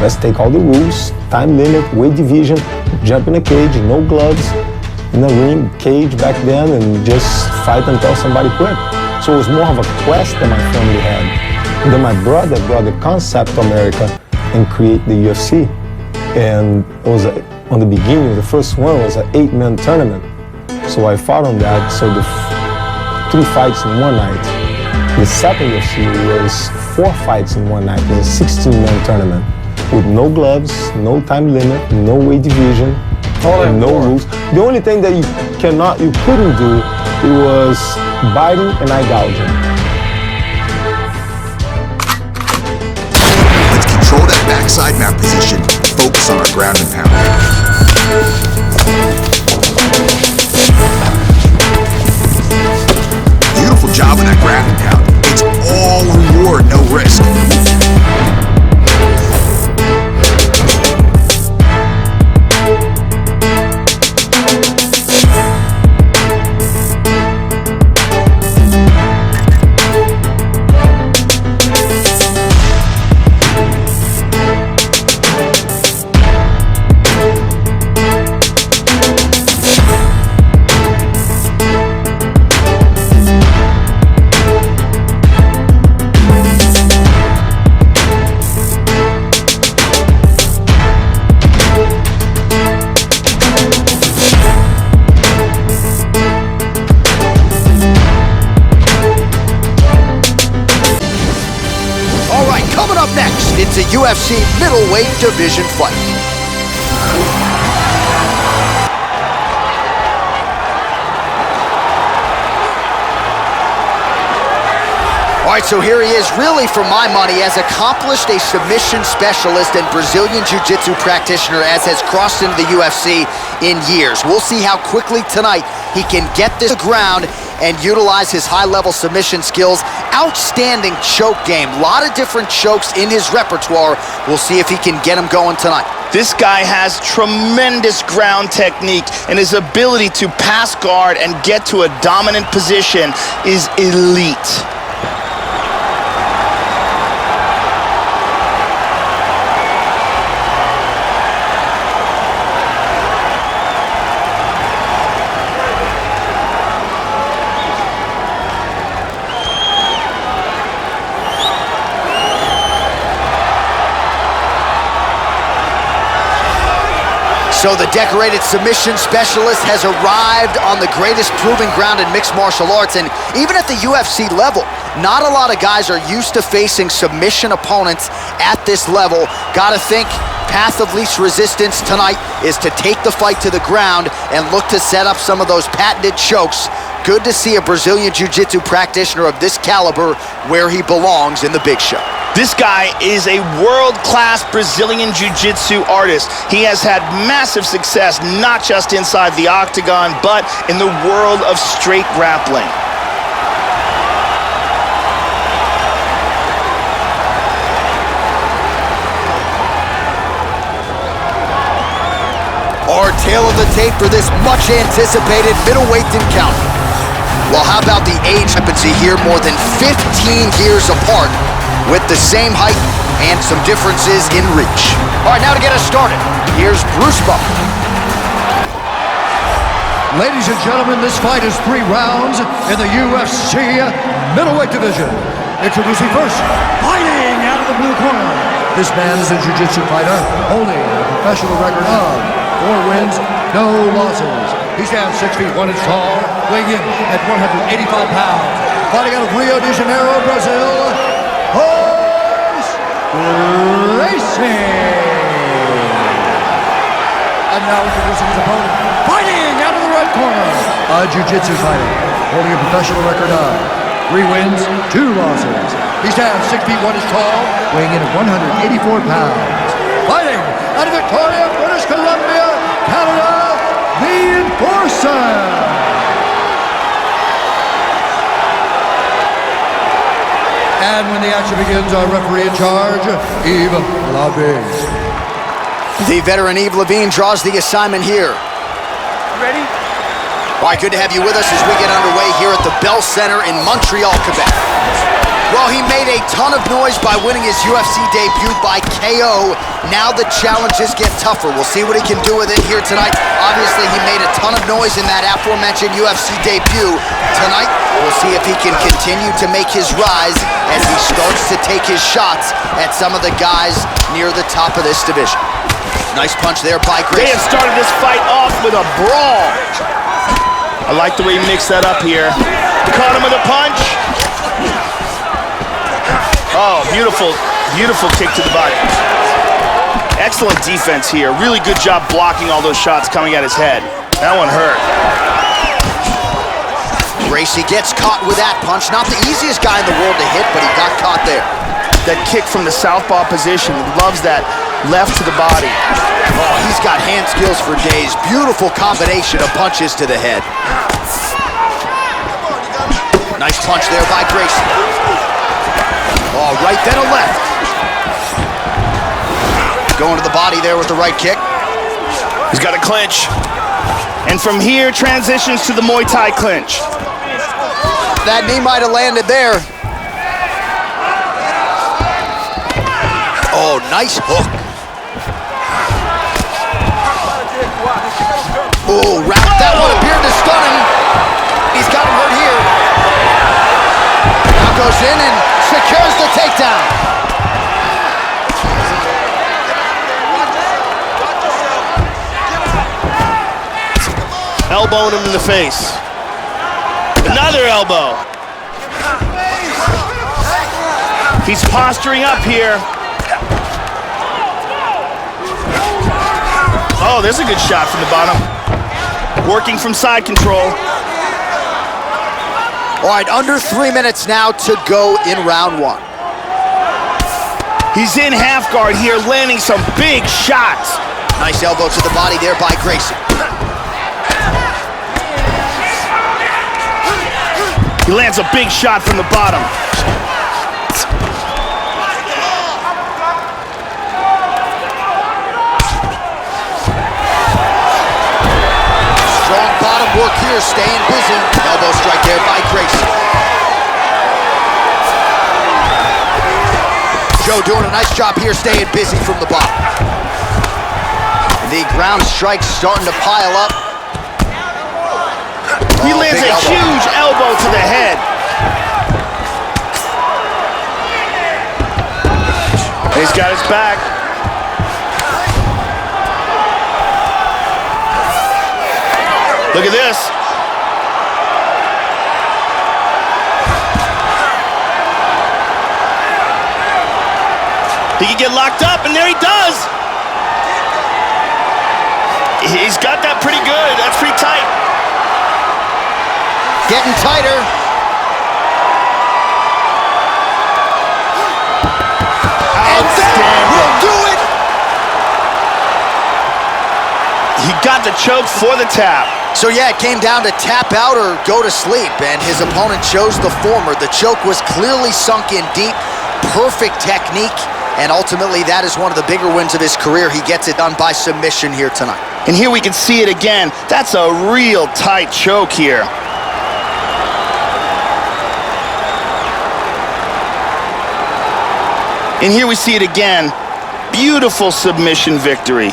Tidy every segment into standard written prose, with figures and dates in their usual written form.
let's take all the rules, time limit, weight division, jump in a cage, no gloves, in a ring, cage back then, and just fight until somebody quit. So it was more of a quest that my family had. And then my brother brought the concept to America and create the UFC. And it was, on the beginning, the first one was an 8-man tournament. So I fought on that, so the 3 fights in one night. The second UFC was 4 fights in one night. It was a 16-man tournament with no gloves, no time limit, no weight division, and no rules. The only thing that you couldn't do, it was biting and eye gouging. Let's control that backside mount position. Focus on our ground and pound. Beautiful job on that ground and pound. It's all reward, no risk. It's a UFC middleweight division fight. All right, so here he is, really, for my money, as accomplished a submission specialist and Brazilian Jiu-Jitsu practitioner as has crossed into the UFC in years. We'll see how quickly tonight he can get this to ground and utilize his high-level submission skills. Outstanding choke game. A lot of different chokes in his repertoire. We'll see if he can get him going tonight. This guy has tremendous ground technique, and his ability to pass guard and get to a dominant position is elite. So the decorated submission specialist has arrived on the greatest proving ground in mixed martial arts, and even at the UFC level, not a lot of guys are used to facing submission opponents at this level. Gotta think path of least resistance tonight is to take the fight to the ground and look to set up some of those patented chokes. Good to see a Brazilian Jiu-Jitsu practitioner of this caliber where he belongs in the big show. This guy is a world-class Brazilian Jiu-Jitsu artist. He has had massive success, not just inside the octagon, but in the world of straight grappling. Our tale of the tape for this much-anticipated middleweight encounter. Well, how about the age discrepancy here, more than 15 years apart, with the same height and some differences in reach. All right, now to get us started, here's Bruce Buffer. Ladies and gentlemen, this fight is 3 rounds in the UFC middleweight division. Introducing first, fighting out of the blue corner. This man is a jiu-jitsu fighter, holding a professional record of 4 wins, no losses. He stands 6 feet 1 inch tall, weighing in at 185 pounds. Fighting out of Rio de Janeiro, Brazil, Royce Gracie. And now introducing his opponent, fighting out of the red corner, a jiu-jitsu fighter, holding a professional record of 3 wins, 2 losses. He stands 6 feet 1 inch tall, weighing in at 184 pounds. Fighting out of Victoria, British Columbia, Canada, the Enforcer. And when the action begins, our referee in charge, Yves Lavigne. The veteran Yves Lavigne draws the assignment here. Ready? All right, good to have you with us as we get underway here at the Bell Center in Montreal, Quebec. Well, he made a ton of noise by winning his UFC debut by KO. Now the challenges get tougher. We'll see what he can do with it here tonight. Obviously, he made a ton of noise in that aforementioned UFC debut. Tonight, we'll see if he can continue to make his rise as he starts to take his shots at some of the guys near the top of this division. Nice punch there by Gracie. They have started this fight off with a brawl. I like the way he mixed that up here. Caught him with a punch. Oh, beautiful, beautiful kick to the body. Excellent defense here. Really good job blocking all those shots coming at his head. That one hurt. Gracie gets caught with that punch. Not the easiest guy in the world to hit, but he got caught there. That kick from the southpaw position. Loves that left to the body. Oh, he's got hand skills for days. Beautiful combination of punches to the head. Nice punch there by Gracie. Oh, right then a left. Going to the body there with the right kick. He's got a clinch. And from here, transitions to the Muay Thai clinch. That knee might have landed there. Oh, nice hook. Oh, that one appeared to stun him. He's got him hurt here. Now goes in and secures the takedown. Elbowing him in the face. Another elbow. He's posturing up here. Oh, there's a good shot from the bottom. Working from side control. All right, under 3 minutes now to go in round one. He's in half guard here, landing some big shots. Nice elbow to the body there by Gracie. He lands a big shot from the bottom. Strong bottom work here, staying busy. Elbow strike there by Gracie. Joe doing a nice job here, staying busy from the bottom. The ground strikes starting to pile up. He lands a huge elbow to the head. He's got his back. Look at this. He can get locked up, and there he does. He's got that pretty good. That's pretty tight. Getting tighter. And that will do it. He got the choke for the tap. So yeah, it came down to tap out or go to sleep, and his opponent chose the former. The choke was clearly sunk in deep. Perfect technique, and ultimately that is one of the bigger wins of his career. He gets it done by submission here tonight. And here we can see it again. That's a real tight choke here. And here we see it again. Beautiful submission victory.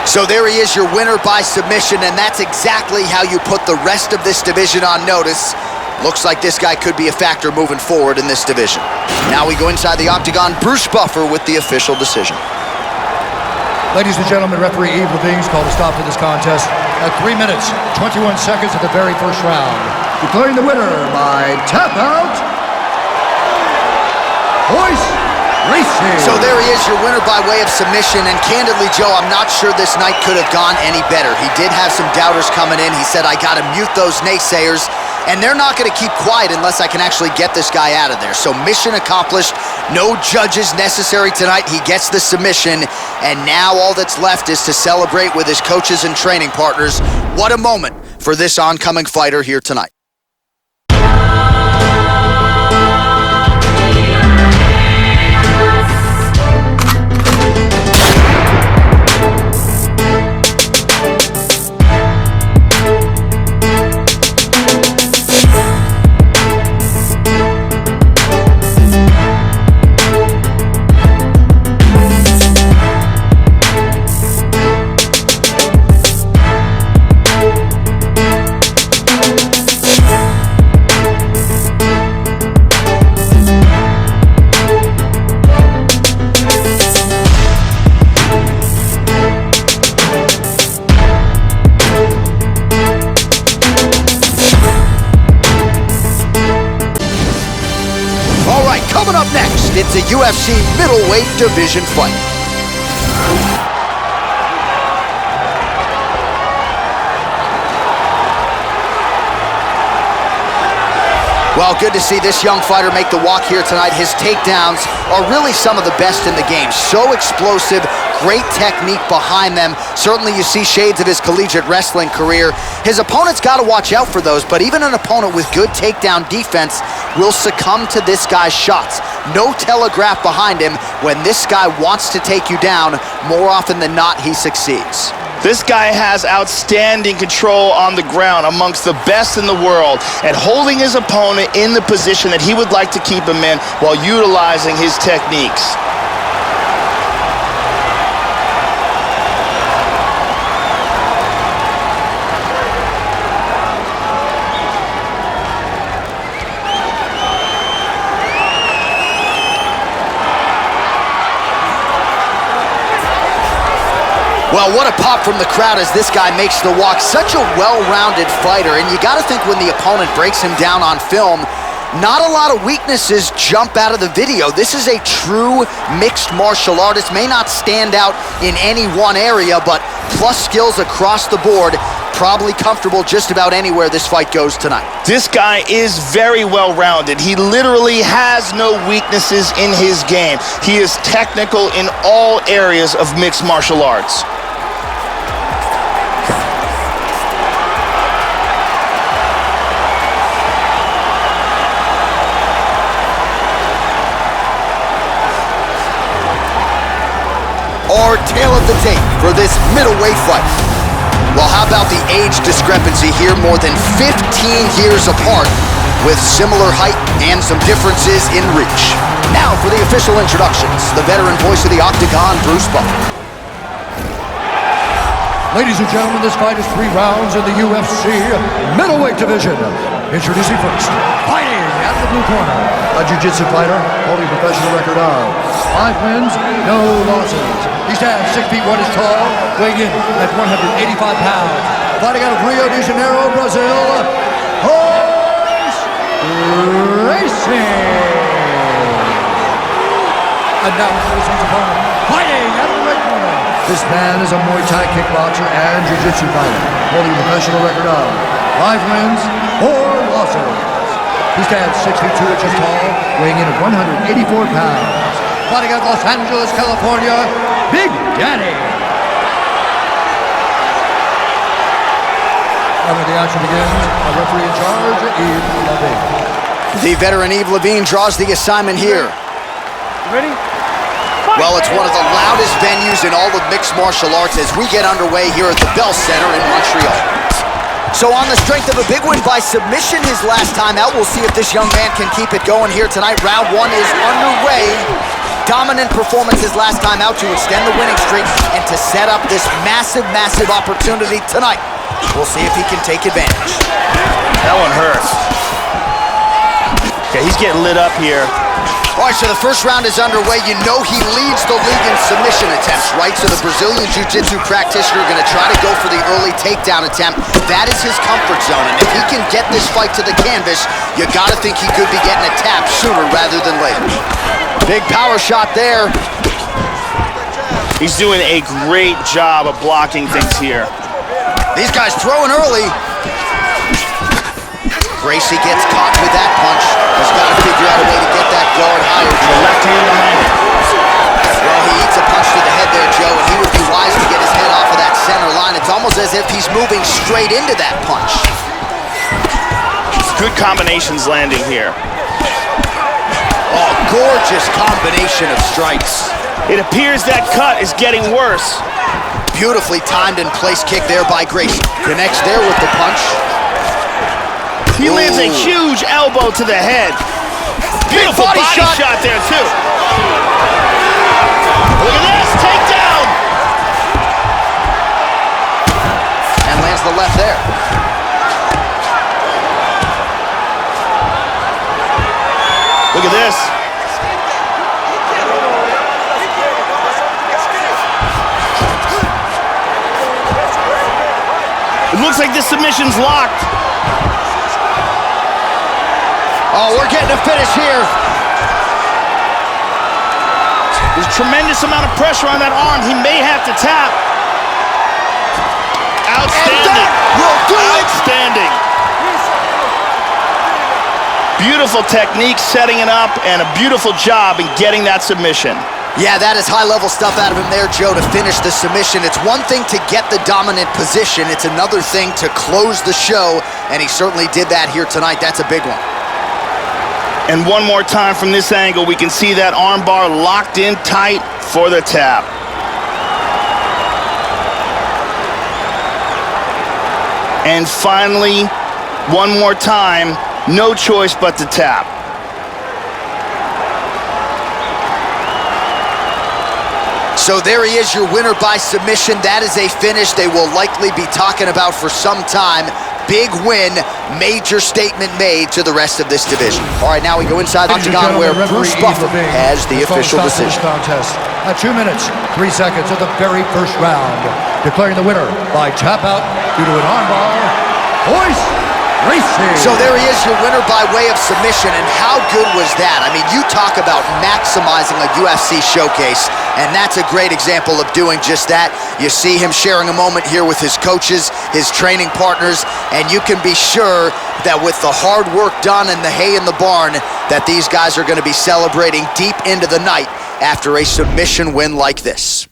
So there he is, your winner by submission, and that's exactly how you put the rest of this division on notice. Looks like this guy could be a factor moving forward in this division. Now we go inside the octagon. Bruce Buffer with the official decision. Ladies and gentlemen, referee Yves Leving's called a stop to this contest at 3 minutes, 21 seconds of the very first round. Declaring the winner by tap out, Royce Gracie. So there he is, your winner by way of submission, and candidly, Joe, I'm not sure this night could have gone any better. He did have some doubters coming in. He said, I gotta mute those naysayers, and they're not gonna keep quiet unless I can actually get this guy out of there. So mission accomplished, no judges necessary tonight. He gets the submission, and now all that's left is to celebrate with his coaches and training partners. What a moment for this oncoming fighter here tonight. Coming up next, it's a UFC middleweight division fight. Well, good to see this young fighter make the walk here tonight. His takedowns are really some of the best in the game. So explosive, great technique behind them. Certainly you see shades of his collegiate wrestling career. His opponent's got to watch out for those, but even an opponent with good takedown defense will succumb to this guy's shots. No telegraph behind him. When this guy wants to take you down, more often than not, he succeeds. This guy has outstanding control on the ground, amongst the best in the world, at holding his opponent in the position that he would like to keep him in while utilizing his techniques. Well, what a pop from the crowd as this guy makes the walk. Such a well-rounded fighter, and you got to think when the opponent breaks him down on film, not a lot of weaknesses jump out of the video. This is a true mixed martial artist. May not stand out in any one area, but plus skills across the board. Probably comfortable just about anywhere this fight goes tonight. This guy is very well-rounded. He literally has no weaknesses in his game. He is technical in all areas of mixed martial arts. Our tale of the tape for this middleweight fight. Well, how about the age discrepancy here? More than 15 years apart, with similar height and some differences in reach. Now for the official introductions, the veteran voice of the Octagon, Bruce Buffer. Ladies and gentlemen, this fight is 3 rounds in the UFC middleweight division. Introducing first, fighting out of the blue corner, a jiu-jitsu fighter holding a professional record of 5 wins, no losses. He stands 6 feet 1 inch tall, weighing in at 185 pounds. Fighting out of Rio de Janeiro, Brazil, Royce Gracie. And now his opponent, fighting out of the red corner. This man is a Muay Thai kickboxer and jiu-jitsu fighter, holding a professional record of 5 wins, 4 losses. He stands 6 feet 2 inches tall, weighing in at 184 pounds. Fighting out of Los Angeles, California, Big Daddy. And when the action begins, a referee in charge, Yves Levine. The veteran Yves Levine draws the assignment here. Ready? Well, it's one of the loudest venues in all of mixed martial arts as we get underway here at the Bell Center in Montreal. So on the strength of a big win by submission his last time out, we'll see if this young man can keep it going here tonight. Round 1 is underway. Dominant performance his last time out to extend the winning streak and to set up this massive, massive opportunity tonight. We'll see if he can take advantage. That one hurts. Okay, he's getting lit up here. All right, so the first round is underway. You know he leads the league in submission attempts, right? So the Brazilian Jiu-Jitsu practitioner going to try to go for the early takedown attempt. That is his comfort zone, and if he can get this fight to the canvas, you got to think he could be getting a tap sooner rather than later. Big power shot there. He's doing a great job of blocking things here. These guys throwing early. Gracie gets caught with that punch. He's got to figure out a way to get that guard higher. The left hand behind it. Well, he eats a punch to the head there, Joe, and he would be wise to get his head off of that center line. It's almost as if he's moving straight into that punch. Good combinations landing here. Oh, gorgeous combination of strikes. It appears that cut is getting worse. Beautifully timed and placed kick there by Gracie. Connects there with the punch. He lands a huge elbow to the head. Beautiful body shot there, too. Look at this, takedown. And lands the left there. Look at this. It looks like this submission's locked. Oh, we're getting a finish here. tremendous amount of pressure on that arm. He may have to tap. Outstanding. Outstanding. Beautiful technique setting it up, and a beautiful job in getting that submission. Yeah, that is high-level stuff out of him there, Joe, to finish the submission. It's one thing to get the dominant position. It's another thing to close the show, and he certainly did that here tonight. That's a big one. And one more time from this angle, we can see that arm bar locked in tight for the tap. And finally, one more time, no choice but to tap. So there he is, your winner by submission. That is a finish they will likely be talking about for some time. Big win, major statement made to the rest of this division. All right, now we go inside the octagon where Bruce Buffer has the official decision. Contest at 2 minutes, 3 seconds of the very first round. Declaring the winner by tap out due to an armbar, Royce Gracie. So there he is, your winner by way of submission, and how good was that? I mean, you talk about maximizing a UFC showcase, and that's a great example of doing just that. You see him sharing a moment here with his coaches, his training partners, and you can be sure that with the hard work done and the hay in the barn, that these guys are going to be celebrating deep into the night after a submission win like this.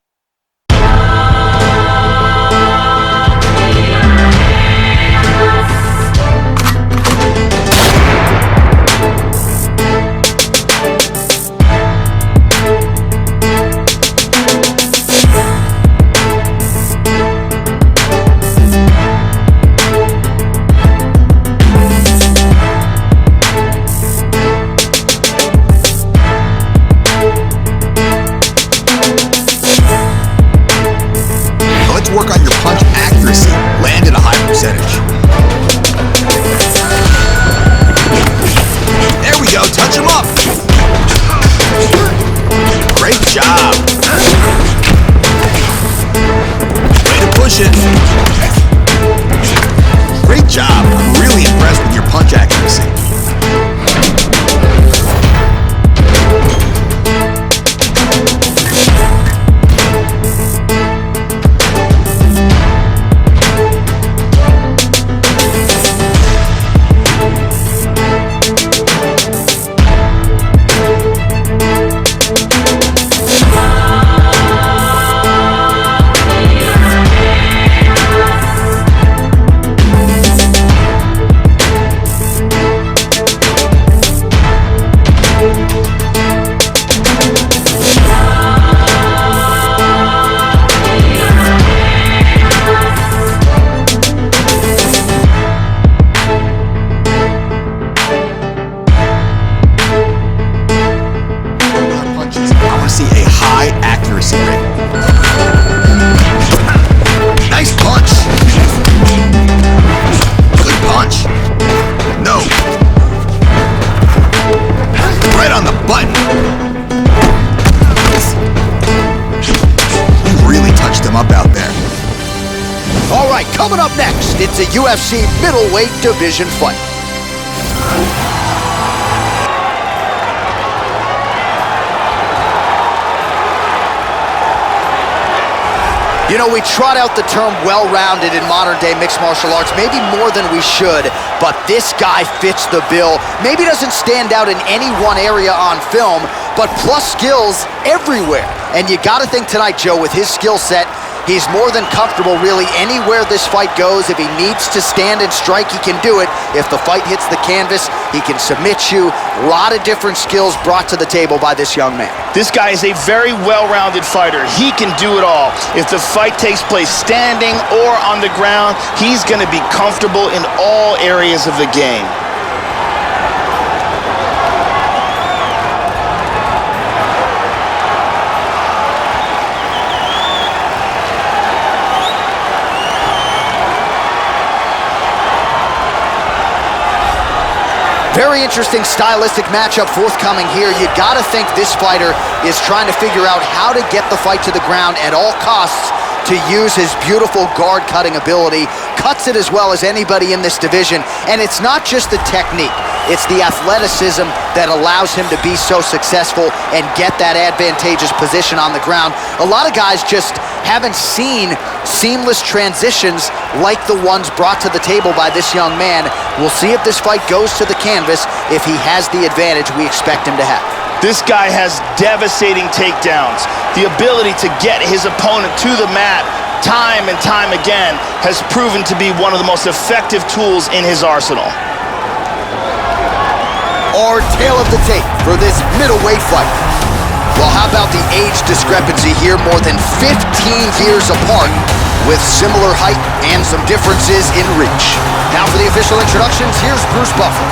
Work on your punch accuracy. Land at a high percentage. There we go. Touch him up. Great job. Way to push it. Great job. I'm really impressed with your punch accuracy. Coming up next, it's a UFC middleweight division fight. You know, we trot out the term well-rounded in modern-day mixed martial arts, maybe more than we should, but this guy fits the bill. Maybe doesn't stand out in any one area on film, but plus skills everywhere. And you gotta think tonight, Joe, with his skill set, he's more than comfortable really anywhere this fight goes. If he needs to stand and strike, he can do it. If the fight hits the canvas, he can submit you. A lot of different skills brought to the table by this young man. This guy is a very well-rounded fighter. He can do it all. If the fight takes place standing or on the ground, he's going to be comfortable in all areas of the game. Very interesting stylistic matchup forthcoming here. You gotta think this fighter is trying to figure out how to get the fight to the ground at all costs to use his beautiful guard-cutting ability. Cuts it as well as anybody in this division. And it's not just the technique. It's the athleticism that allows him to be so successful and get that advantageous position on the ground. A lot of guys just haven't seen seamless transitions like the ones brought to the table by this young man. We'll see if this fight goes to the canvas, if he has the advantage we expect him to have. This guy has devastating takedowns. The ability to get his opponent to the mat time and time again has proven to be one of the most effective tools in his arsenal. Our tail of the tape for this middleweight fight. Well, how about the age discrepancy here? More than 15 years apart, with similar height and some differences in reach. Now for the official introductions, here's Bruce Buffer.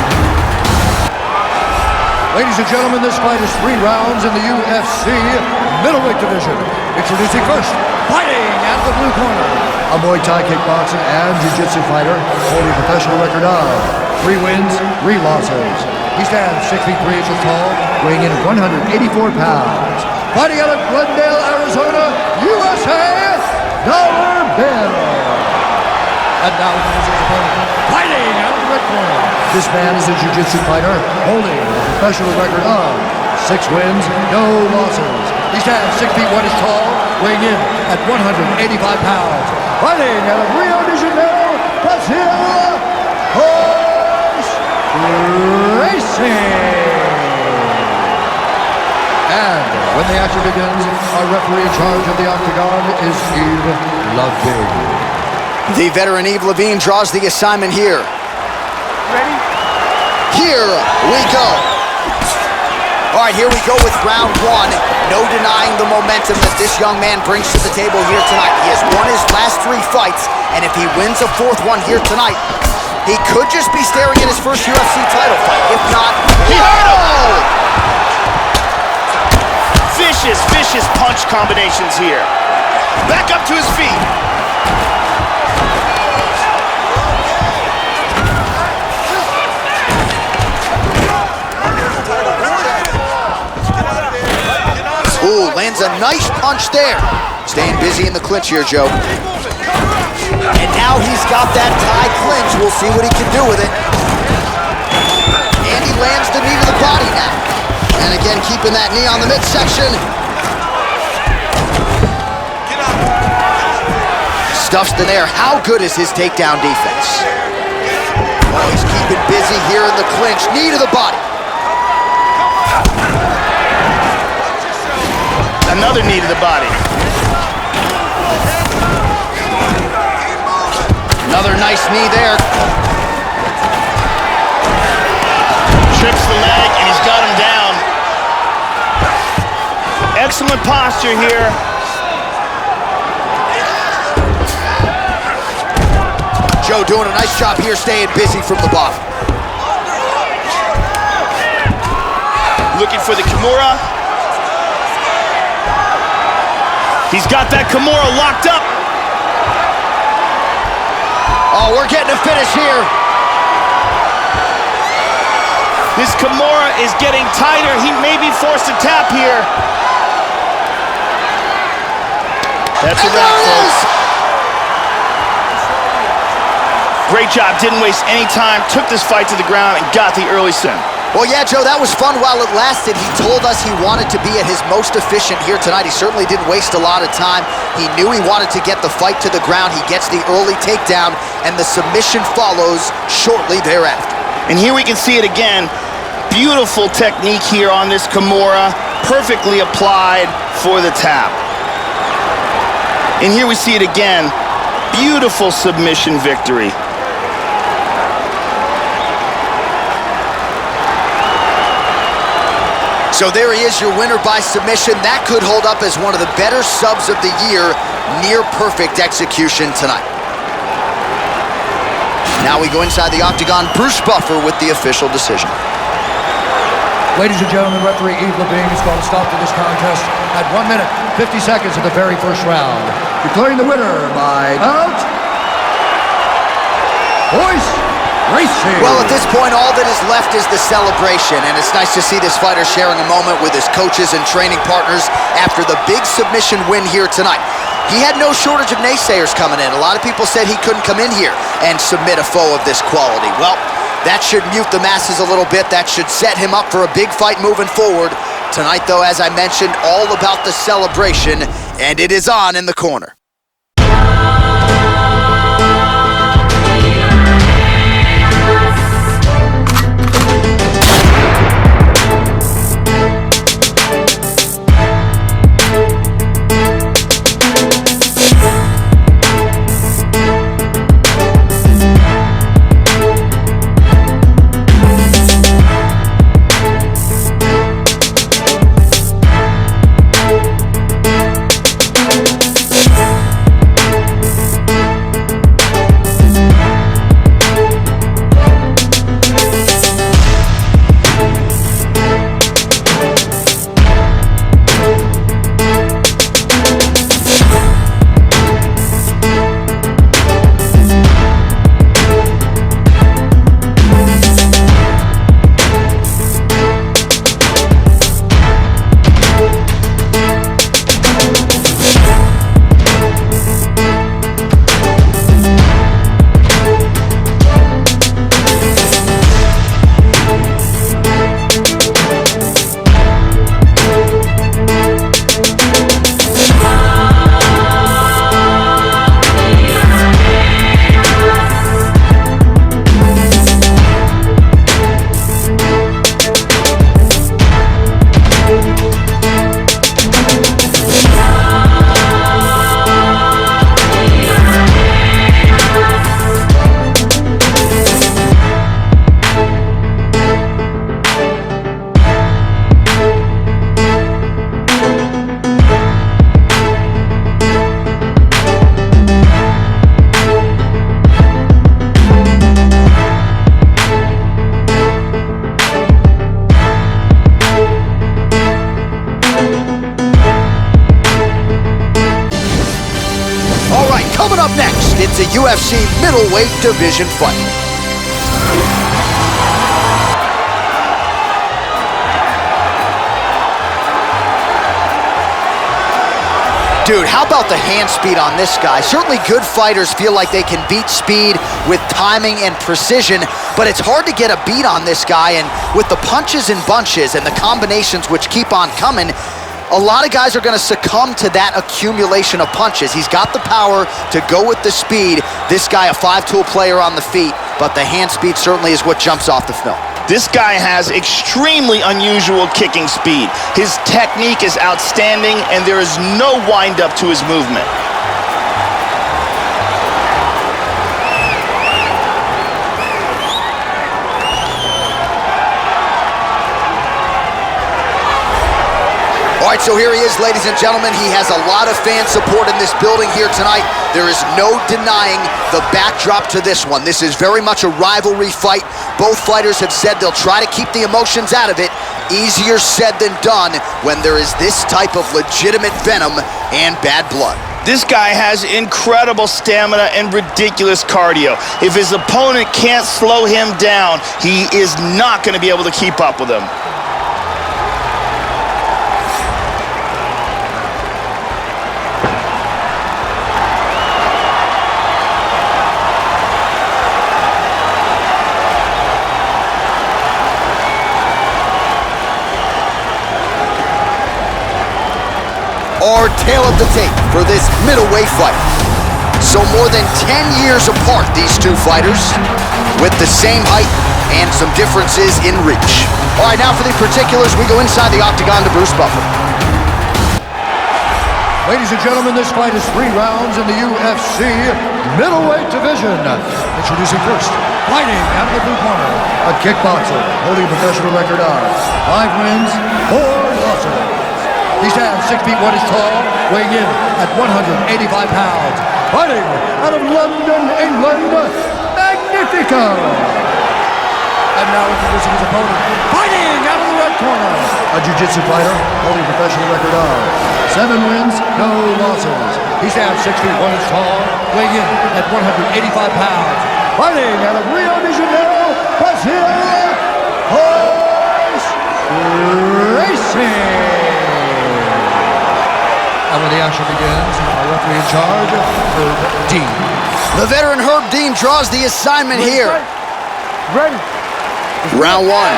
Ladies and gentlemen, this fight is 3 rounds in the UFC middleweight division. Introducing first, fighting out of the blue corner, a Muay Thai kickboxing and jiu-jitsu fighter holding a professional record of 3 wins, 3 losses. He stands 6 feet 3 inches tall, weighing in at 184 pounds. Fighting out of Glendale, Arizona, USA, Dollar Bill. And now he is his opponent, fighting out of the red corner. This man is a jiu-jitsu fighter holding a professional record of 6 wins, no losses. He stands 6 feet 1 inches tall, weighing in at 185 pounds. Fighting out of Rio de Janeiro, Brazil, Royce Gracie. And when the action begins, our referee in charge of the octagon is Yves Levine. The veteran Yves Levine draws the assignment here. Ready? Here we go. All right, here we go with round 1. No denying the momentum that this young man brings to the table here tonight. He has won his last 3 fights, and if he wins a 4th one here tonight, he could just be staring at his first UFC title fight. If not, He hurt him! Vicious punch combinations here. Back up to his feet. Ooh, lands a nice punch there. Staying busy in the clinch here, Joe. And now he's got that tie clinch. We'll see what he can do with it. And he lands the knee to the body now. And again, keeping that knee on the midsection. Stuffs the air. How good is his takedown defense? Oh, he's keeping busy here in the clinch. Knee to the body. Another knee to the body. Another nice knee there. Trips the leg, and he's got him down. Excellent posture here. Joe doing a nice job here, staying busy from the bottom. Looking for the Kimura. He's got that Kimura locked up. Oh, we're getting a finish here. This Kimura is getting tighter. He may be forced to tap here. That's a wrap, folks. Great job. Didn't waste any time. Took this fight to the ground and got the early sin. Well, yeah, Joe, that was fun while it lasted. He told us he wanted to be at his most efficient here tonight. He certainly didn't waste a lot of time. He knew he wanted to get the fight to the ground. He gets the early takedown, and the submission follows shortly thereafter. And here we can see it again. Beautiful technique here on this Kimura. Perfectly applied for the tap. And here we see it again. Beautiful submission victory. So there he is, your winner by submission. That could hold up as one of the better subs of the year. Near perfect execution tonight. Now we go inside the octagon. Bruce Buffer with the official decision. Ladies and gentlemen, referee Yves Levine is going to stop to this contest at 1 minute, 50 seconds of the very first round. Declaring the winner by Royce Gracie. Well, at this point, all that is left is the celebration, and it's nice to see this fighter sharing a moment with his coaches and training partners after the big submission win here tonight. He had no shortage of naysayers coming in. A lot of people said he couldn't come in here and submit a foe of this quality. Well, That should mute the masses a little bit. That should set him up for a big fight moving forward. Tonight, though, as I mentioned, all about the celebration, and it is on in the corner. Coming up next, it's a UFC middleweight division fight. Dude, how about the hand speed on this guy? Certainly good fighters feel like they can beat speed with timing and precision, but it's hard to get a beat on this guy, and with the punches and bunches and the combinations which keep on coming, a lot of guys are going to succumb to that accumulation of punches. He's got the power to go with the speed. This guy, a five-tool player on the feet, but the hand speed certainly is what jumps off the film. This guy has extremely unusual kicking speed. His technique is outstanding, and there is no wind-up to his movement. All right, so here he is, ladies and gentlemen. He has a lot of fan support in this building here tonight. There is no denying the backdrop to this one. This is very much a rivalry fight. Both fighters have said they'll try to keep the emotions out of it. Easier said than done when there is this type of legitimate venom and bad blood. This guy has incredible stamina and ridiculous cardio. If his opponent can't slow him down, he is not going to be able to keep up with him. Our tale of the tape for this middleweight fight. So more than 10 years apart, these two fighters, with the same height and some differences in reach. All right, now for the particulars, we go inside the octagon to Bruce Buffer. Ladies and gentlemen, this fight is 3 rounds in the UFC middleweight division. Introducing first, fighting out of the blue corner, a kickboxer holding a professional record of 5 wins, 4 losses. He stands 6 feet 1 inch tall, weighing in at 185 pounds. Fighting out of London, England, Magnifico. And now introducing his opponent, fighting out of the red corner, a jiu-jitsu fighter holding a professional record of 7 wins, no losses. He stands 6 feet 1 inch tall, weighing in at 185 pounds. Fighting out of Rio de Janeiro, Brazil, Royce Gracie. And when the action begins, our referee in charge, Herb Dean. The veteran Herb Dean draws the assignment here. Ready. Round one.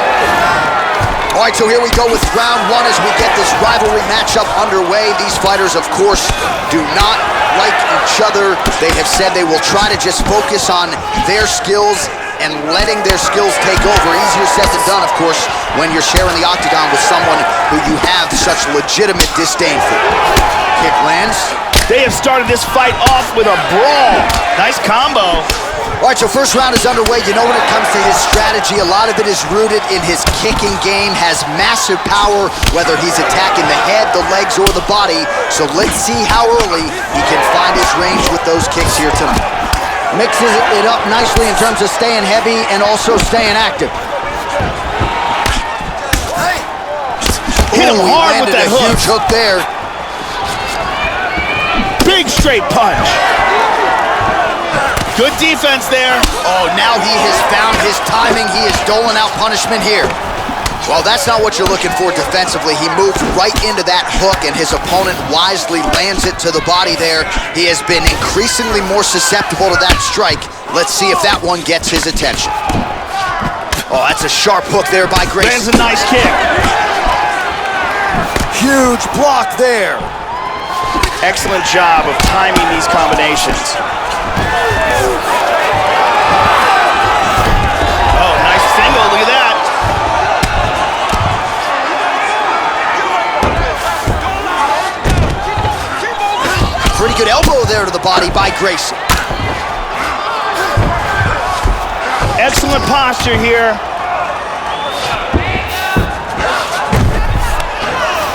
All right, so here we go with round one as we get this rivalry matchup underway. These fighters, of course, do not like each other. They have said they will try to just focus on their skills and letting their skills take over. Easier said than done, of course, when you're sharing the octagon with someone who you have such legitimate disdain for. Kick lands. They have started this fight off with a brawl. Nice combo. All right, so first round is underway. You know, when it comes to his strategy, a lot of it is rooted in his kicking game, has massive power, whether he's attacking the head, the legs, or the body. So let's see how early he can find his range with those kicks here tonight. Mixes it up nicely in terms of staying heavy and also staying active. Hit him hard with that hook. Huge hook there. Big straight punch. Good defense there. Oh, now he has found his timing. He is doling out punishment here. Well, that's not what you're looking for defensively. He moved right into that hook, and his opponent wisely lands it to the body there. He has been increasingly more susceptible to that strike. Let's see if that one gets his attention. Oh, that's a sharp hook there by Gracie. Lands a nice kick. Huge block there. Excellent job of timing these combinations. Oh, nice single, look at that. Pretty good elbow there to the body by Gracie. Excellent posture here.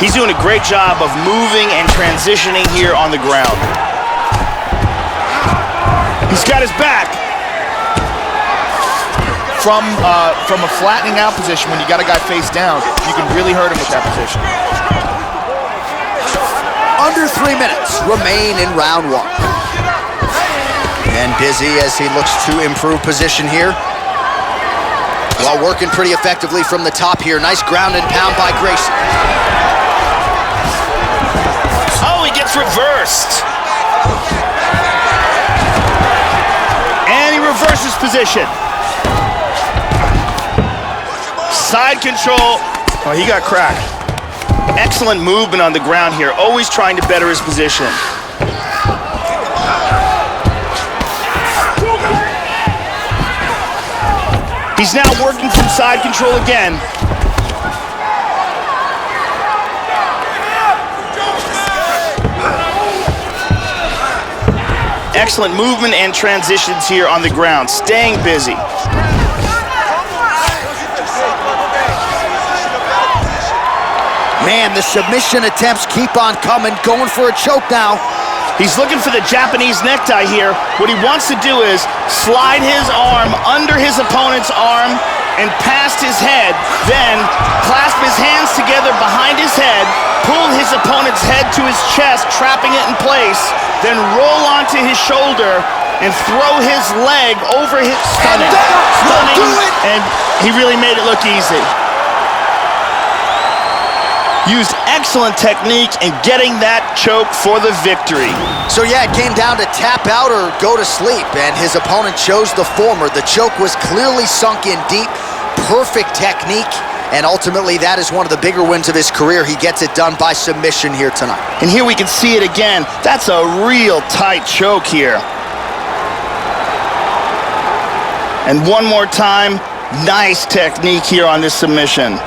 He's doing a great job of moving and transitioning here on the ground. He's got his back. From a flattening out position, when you got a guy face down, you can really hurt him with that position. Under 3 minutes remain in round one. And busy as he looks to improve position here. While working pretty effectively from the top here. Nice ground and pound by Gracie. Oh, he gets reversed. And he reverses position. Side control. Oh, he got cracked. Excellent movement on the ground here, always trying to better his position. He's now working from side control again. Excellent movement and transitions here on the ground, staying busy. Man, the submission attempts keep on coming, going for a choke now. He's looking for the Japanese necktie here. What he wants to do is slide his arm under his opponent's arm and past his head, then clasp his hands together behind his head, pull his opponent's head to his chest, trapping it in place, then roll onto his shoulder and throw his leg over his stomach. And he really made it look easy. Used excellent technique in getting that choke for the victory. So yeah, it came down to tap out or go to sleep, and his opponent chose the former. The choke was clearly sunk in deep, perfect technique, and ultimately that is one of the bigger wins of his career. He gets it done by submission here tonight. And here we can see it again. That's a real tight choke here. And one more time, nice technique here on this submission.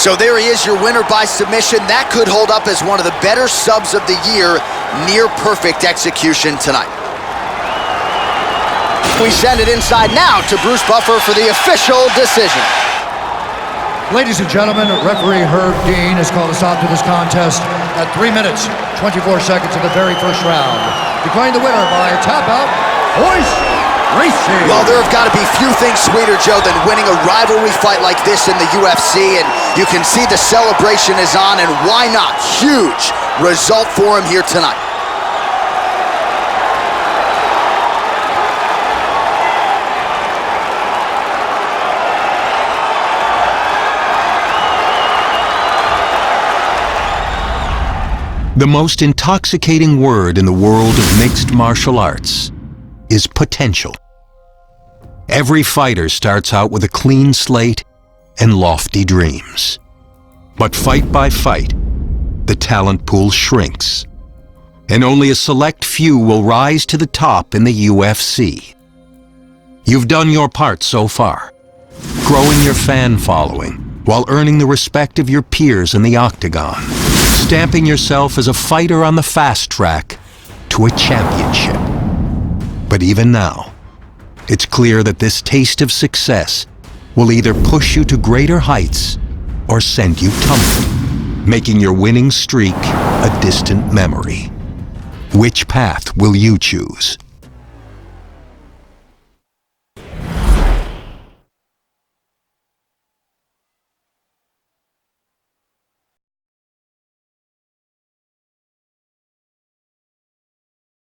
So there he is, your winner by submission. That could hold up as one of the better subs of the year. Near perfect execution tonight. We send it inside now to Bruce Buffer for the official decision. Ladies and gentlemen, referee Herb Dean has called a stop to this contest at 3 minutes, 24 seconds of the very first round. Declaring the winner by tap out, Royce Gracie. Well, there have got to be few things sweeter, Joe, than winning a rivalry fight like this in the UFC, and you can see the celebration is on, and why not? Huge result for him here tonight. The most intoxicating word in the world of mixed martial arts is potential. Every fighter starts out with a clean slate and lofty dreams. But fight by fight, the talent pool shrinks, and only a select few will rise to the top in the UFC. You've done your part so far, growing your fan following while earning the respect of your peers in the octagon, stamping yourself as a fighter on the fast track to a championship. But even now, it's clear that this taste of success will either push you to greater heights or send you tumbling, making your winning streak a distant memory. Which path will you choose?